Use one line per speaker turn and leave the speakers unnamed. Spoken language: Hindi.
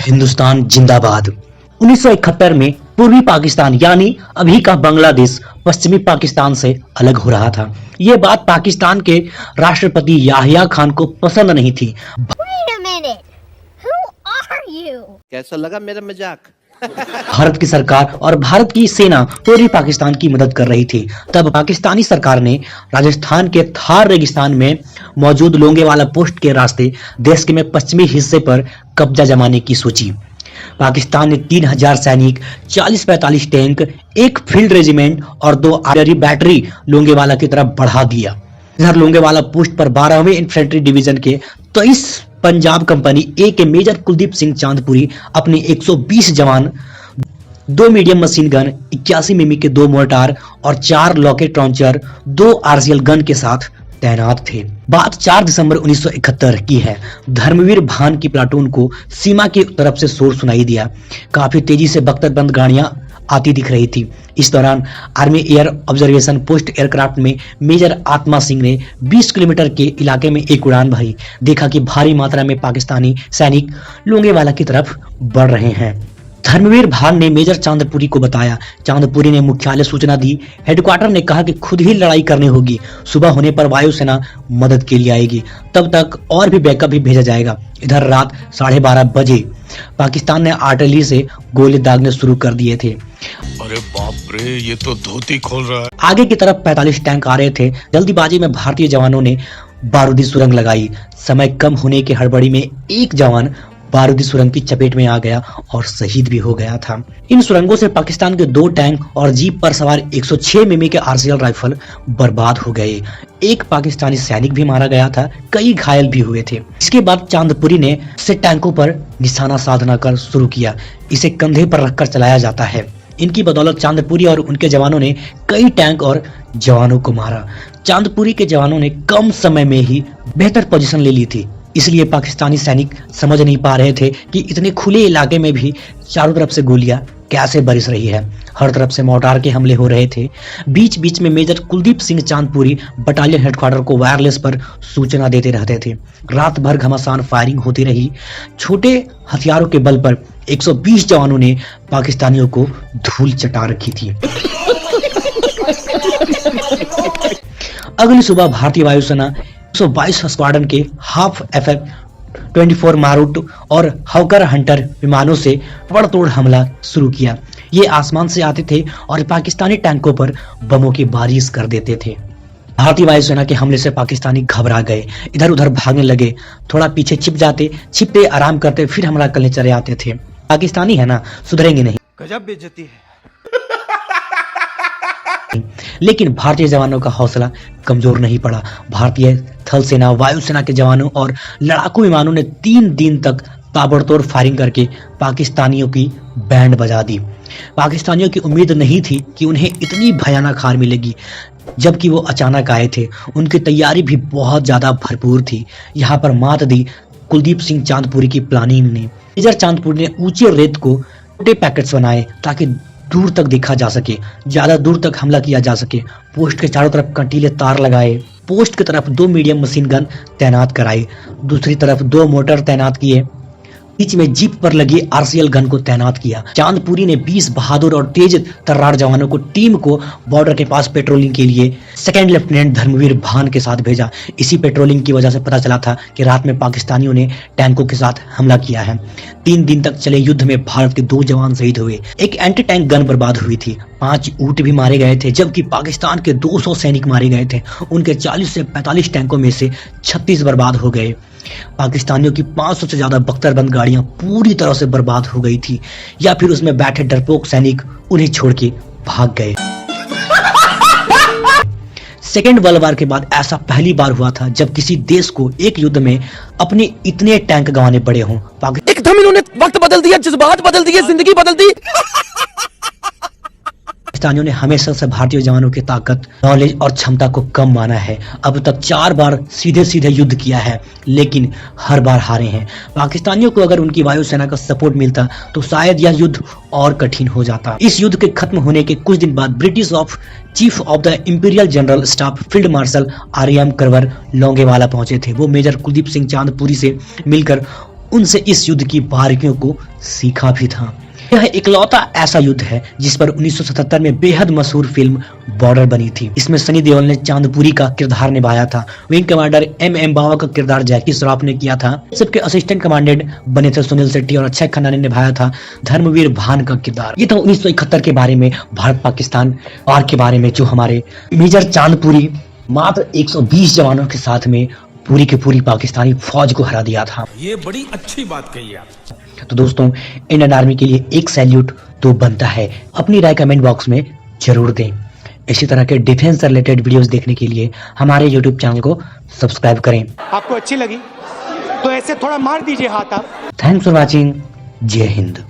हिंदुस्तान जिंदाबाद। 1971 में पूर्वी पाकिस्तान यानी अभी का बांग्लादेश पश्चिमी पाकिस्तान से अलग हो रहा था। ये बात पाकिस्तान के राष्ट्रपति याहिया खान को पसंद नहीं थी।
Wait a minute. Who are you?
कैसा लगा मेरा मजाक?
भारत की सरकार और भारत की सेना पूर्वी पाकिस्तान की मदद कर रही थी। तब पाकिस्तानी सरकार ने राजस्थान के थार रेगिस्तान में मौजूद लोंगेवाला पोस्ट के रास्ते देश के में पश्चिमी हिस्से पर कब्जा जमाने की सोची। पाकिस्तान ने 3000 सैनिक, 40-45 टैंक, एक फील्ड रेजिमेंट और 2 आर्टिलरी बैटरी लोंगेवाला की तरफ बढ़ा दिया। इधर लोंगेवाला पोस्ट पर 12वें इन्फेंट्री डिवीजन के 23 पंजाब कंपनी ए के मेजर कुलदीप सिंह चांदपुरी अपने 120 जवान, 2 मीडियम मशीन गन, 81 मिमी के 2 मोर्टार और 4 लॉकेट लॉन्चर, 2 आरसीएल गन के साथ तैनात थे। बात 4 दिसंबर 1971 की है। धर्मवीर भान की प्लाटून को सीमा की तरफ से शोर सुनाई दिया। काफी तेजी से बख्तरबंद गाड़ियां आती दिख रही थी। इस दौरान army air observation post aircraft में मेजर आत्मा सिंह ने 20 किलोमीटर के इलाके में एक उड़ान भरी। देखा कि भारी मात्रा में पाकिस्तानी सैनिक लोंगेवाला की तरफ बढ़ रहे हैं। धर्मवीर भान ने मेजर चांदपुरी को बताया। चांदपुरी ने मुख्यालय सूचना दी। हेडक्वार्टर ने कहा कि खुद ही लड़ाई करनी होगी। सुबह होने पर वायुसेना मदद के लिए आएगी, तब तक और भी बैकअप भी भेजा जाएगा। इधर रात 12:30 बजे पाकिस्तान ने आर्टिलरी से गोले दागने शुरू कर दिए थे।
अरे बाप रे, ये तो धोती खोल रहा है।
आगे की तरफ 45 टैंक आ रहे थे। जल्दीबाजी में भारतीय जवानों ने बारूदी सुरंग लगाई। समय कम होने की हड़बड़ी में एक जवान बारूदी सुरंग की चपेट में आ गया और शहीद भी हो गया था। इन सुरंगों से पाकिस्तान के 2 टैंक और जीप पर सवार 106 मिमी के आरसीएल राइफल बर्बाद हो गए। एक पाकिस्तानी सैनिक भी मारा गया था, कई घायल भी हुए थे। इसके बाद चांदपुरी ने इसे टैंकों पर निशाना साधना कर शुरू किया। इसे कंधे पर रखकर चलाया जाता है। इनकी बदौलत चांदपुरी और उनके जवानों ने कई टैंक और जवानों को मारा। चांदपुरी के जवानों ने कम समय में ही बेहतर पोजीशन ले ली थी, इसलिए पाकिस्तानी सैनिक समझ नहीं पा रहे थे कि इतने खुले इलाके में भी चारों तरफ से गोलियां कैसे बरस रही है। हर तरफ से मोर्टार के हमले हो रहे थे। बीच बीच में major Kuldeep Singh Chandpuri battalion headquarter को वायरलेस पर सूचना देते रहते थे। रात भर घमासान फायरिंग होती रही। छोटे हथियारों के बल पर 120 जवानों ने पाकिस्तानियों को धूल चटा रखी थी। अगली सुबह भारतीय वायुसेना 122 स्क्वाड्रन के हाफ FF-24 मारूट और हॉकर हंटर विमानों से ताबड़तोड़ हमला शुरू किया। ये आसमान से आते थे और पाकिस्तानी टैंकों पर बमों की बारिश कर देते थे। भारतीय वायुसेना के हमले से पाकिस्तानी घबरा गए, इधर उधर भागने लगे। थोड़ा पीछे छिपते आराम करते, फिर हमला करने चले आते थे। पाकिस्तानी है ना, सुधरेंगे नहीं।
गजब बेइज्जती है।
लेकिन भारतीय जवानों का हौसला कमजोर नहीं पड़ा। भारतीय थल सेना, वायुसेना के जवानों और लड़ाकू विमानों ने 3 दिन तक ताबड़तोड़ फायरिंग करके पाकिस्तानियों की बैंड बजा दी। पाकिस्तानियों की उम्मीद नहीं थी कि उन्हें इतनी भयानक हार मिलेगी, जबकि वो अचानक आए थे। उनकी तैयारी भी बहुत ज्यादा भरपूर थी। यहाँ पर मात दी कुलदीप सिंह चांदपुरी की प्लानिंग ने। मेजर चांदपुरी ने ऊंचे रेत को छोटे पैकेट्स बनाए ताकि दूर तक देखा जा सके, ज्यादा दूर तक हमला किया जा सके। पोस्ट के चारों तरफ कंटीले तार लगाए। पोस्ट की तरफ 2 मीडियम मशीन गन तैनात कराई, दूसरी तरफ 2 मोटर तैनात किए। बीच में जीप पर लगी आरसीएल गन को तैनात किया। चांदपुरी ने 20 बहादुर और तेज तर्रार जवानों को टीम को बॉर्डर के पास पेट्रोलिंग के लिए सेकंड लेफ्टिनेंट धर्मवीर भान के साथ भेजा। इसी पेट्रोलिंग की वजह से पता चला था कि रात में पाकिस्तानियों ने टैंकों के साथ हमला किया है। 3 दिन तक चले युद्ध में भारत के 2 जवान शहीद हुए। एक एंटी टैंक गन बर्बाद हुई थी। 5 ऊंट भी मारे गए थे, जबकि पाकिस्तान के 200 सैनिक मारे गए थे। उनके 40 से 45 टैंकों में से 36 बर्बाद हो गए। पाकिस्तानियों की 500 से ज्यादा बख्तरबंद गाड़ियां पूरी तरह से बर्बाद हो गई थी, या फिर उसमें बैठे डरपोक सैनिक उन्हें छोड़ के भाग गए। सेकेंड वर्ल्ड वार के बाद ऐसा पहली बार हुआ था जब किसी देश को एक युद्ध में अपने इतने टैंक गंवाने पड़े हों।
एकदम इन्होंने वक्त बदल दिया, जज्बात बदल दिए, जिंदगी बदल दी।
पाकिस्तानियों ने हमेशा से भारतीय जवानों की ताकत, नॉलेज और क्षमता को कम माना है। अब तक 4 बार सीधे सीधे युद्ध किया है, लेकिन हर बार हारे हैं। पाकिस्तानियों को अगर उनकी वायुसेना का सपोर्ट मिलता तो शायद यह युद्ध और कठिन हो जाता। इस युद्ध के खत्म होने के कुछ दिन बाद British chief of the imperial general staff field marshal REM Carver Longewala पहुंचे थे। वो मेजर कुलदीप सिंह चांदपुरी से मिलकर उनसे इस युद्ध की बारीकियों को सीखा भी था। यह इकलौता ऐसा युद्ध है जिस पर 1977 में बेहद मशहूर फिल्म बॉर्डर बनी थी। इसमें सनी देओल ने चांदपुरी का किरदार निभाया था। विंग कमांडर एम बावा का किरदार जैकी श्रॉफ ने किया था। सबके असिस्टेंट कमांडेंट बने थे सुनील शेट्टी और अक्षय खन्ना ने निभाया था धर्मवीर भान का किरदार। ये था 1971 के बारे में, भारत पाकिस्तान वार के बारे में, जो हमारे मेजर चांदपुरी मात्र 120 जवानों के साथ में पूरी की पूरी पाकिस्तानी फौज को हरा दिया था।
ये बड़ी अच्छी बात कही आप।
तो दोस्तों, इंडियन आर्मी के लिए एक सैल्यूट तो बनता है। अपनी राय कमेंट बॉक्स में जरूर दें। इसी तरह के डिफेंस से रिलेटेड वीडियोस देखने के लिए हमारे यूट्यूब चैनल को सब्सक्राइब करें।
आपको अच्छी लगी तो ऐसे थोड़ा मार दीजिए हाथ आप।
Thanks for watching. जय हिंद।